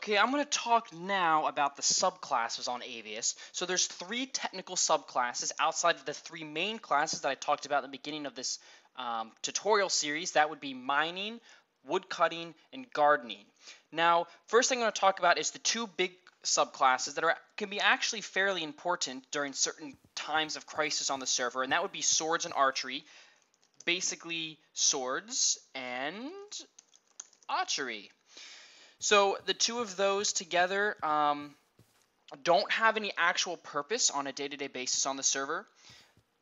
Okay, I'm going to talk now about the subclasses on Avius. So there's 3 technical subclasses outside of the 3 main classes that I talked about at the beginning of this tutorial series. That would be mining, woodcutting, and gardening. Now, first thing I'm going to talk about is the 2 big subclasses that can be actually fairly important during certain times of crisis on the server, and that would be swords and archery. Basically, swords and archery. So the 2 of those together don't have any actual purpose on a day-to-day basis on the server.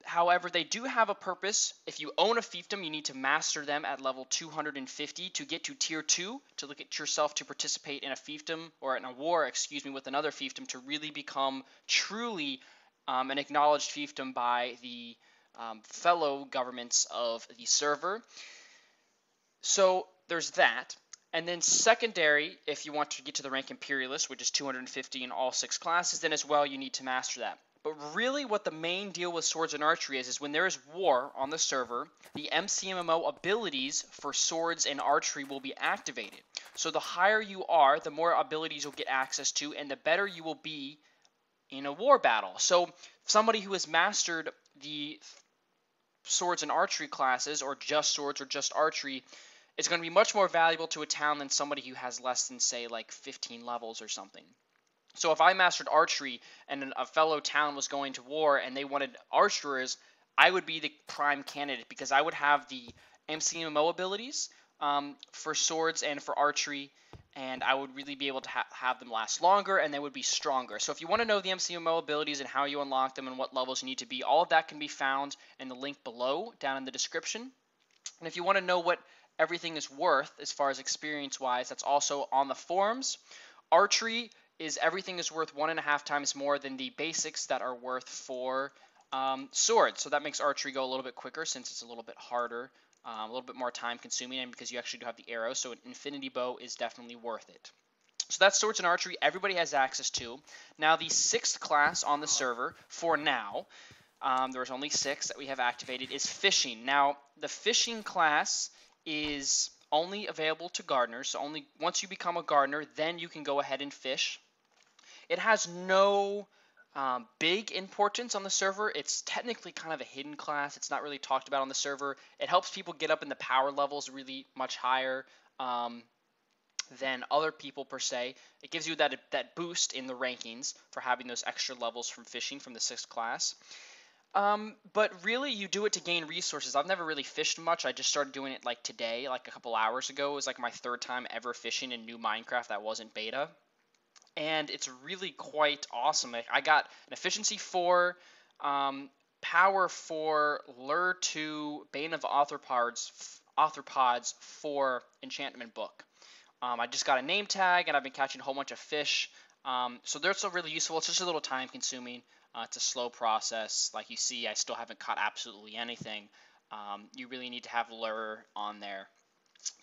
However, they do have a purpose. If you own a fiefdom, you need to master them at level 250 to get to tier 2 to look at yourself to participate in a fiefdom or in a war, with another fiefdom to really become truly an acknowledged fiefdom by the fellow governments of the server. So there's that. And then secondary, if you want to get to the rank Imperialist, which is 250 in all 6 classes, then as well you need to master that. But really what the main deal with swords and archery is when there is war on the server, the MCMMO abilities for swords and archery will be activated. So the higher you are, the more abilities you'll get access to, and the better you will be in a war battle. So somebody who has mastered the swords and archery classes, or just swords or just archery, is going to be much more valuable to a town than somebody who has less than, say, like 15 levels or something. So if I mastered archery and a fellow town was going to war and they wanted archers, I would be the prime candidate because I would have the MCMMO abilities for swords and for archery, and I would really be able to have them last longer, and they would be stronger. So if you want to know the MCMMO abilities and how you unlock them and what levels you need to be, all of that can be found in the link below down in the description. And if you want to know what everything is worth as far as experience wise, that's also on the forums. Archery is everything is worth 1.5 times more than the basics that are worth for swords. So that makes archery go a little bit quicker since it's a little bit harder, a little bit more time consuming, and because you actually do have the arrow, so an infinity bow is definitely worth it. So that's swords and archery everybody has access to. Now the 6th class on the server for now, there's only 6 that we have activated, is fishing. Now the fishing class is only available to gardeners, so only once you become a gardener, then you can go ahead and fish. It has no big importance on the server. It's technically kind of a hidden class. It's not really talked about on the server. It helps people get up in the power levels really much higher than other people per se. It gives you that boost in the rankings for having those extra levels from fishing from the 6th class. But really you do it to gain resources. I've never really fished much. I just started doing it like today, like a couple hours ago. It was like my 3rd time ever fishing in new Minecraft that wasn't beta. And it's really quite awesome. I got an efficiency 4, power 4, lure 2, bane of arthropods 4 enchantment book. I just got a name tag and I've been catching a whole bunch of fish. So they're still really useful. It's just a little time consuming. It's a slow process. Like you see, I still haven't caught absolutely anything. You really need to have lure on there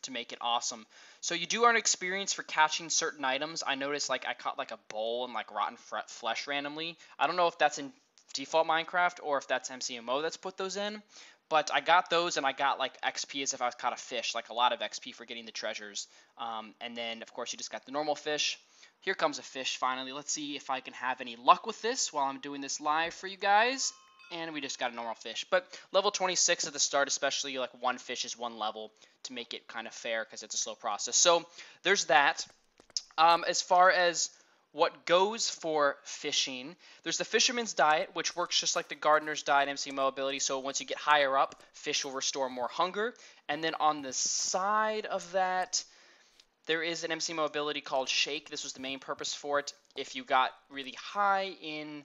to make it awesome. So you do earn experience for catching certain items. I noticed like I caught like a bowl and like rotten flesh randomly. I don't know if that's in default Minecraft or if that's MCMO that's put those in. But I got those and I got like XP as if I was caught a fish, like a lot of XP for getting the treasures. And then of course you just got the normal fish. Here comes a fish finally. Let's see if I can have any luck with this while I'm doing this live for you guys. And we just got a normal fish. But level 26 at the start, especially like 1 fish is 1 level to make it kind of fair because it's a slow process. So there's that. As far as what goes for fishing, there's the fisherman's diet, which works just like the gardener's diet MCMO ability. So once you get higher up, fish will restore more hunger. And then on the side of that, there is an MCMO ability called Shake. This was the main purpose for it. If you got really high in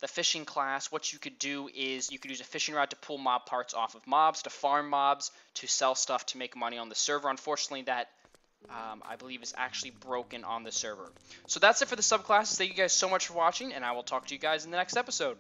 the fishing class, what you could do is you could use a fishing rod to pull mob parts off of mobs, to farm mobs, to sell stuff to make money on the server. Unfortunately, that I believe is actually broken on the server. So that's it for the subclasses. Thank you guys so much for watching, and I will talk to you guys in the next episode.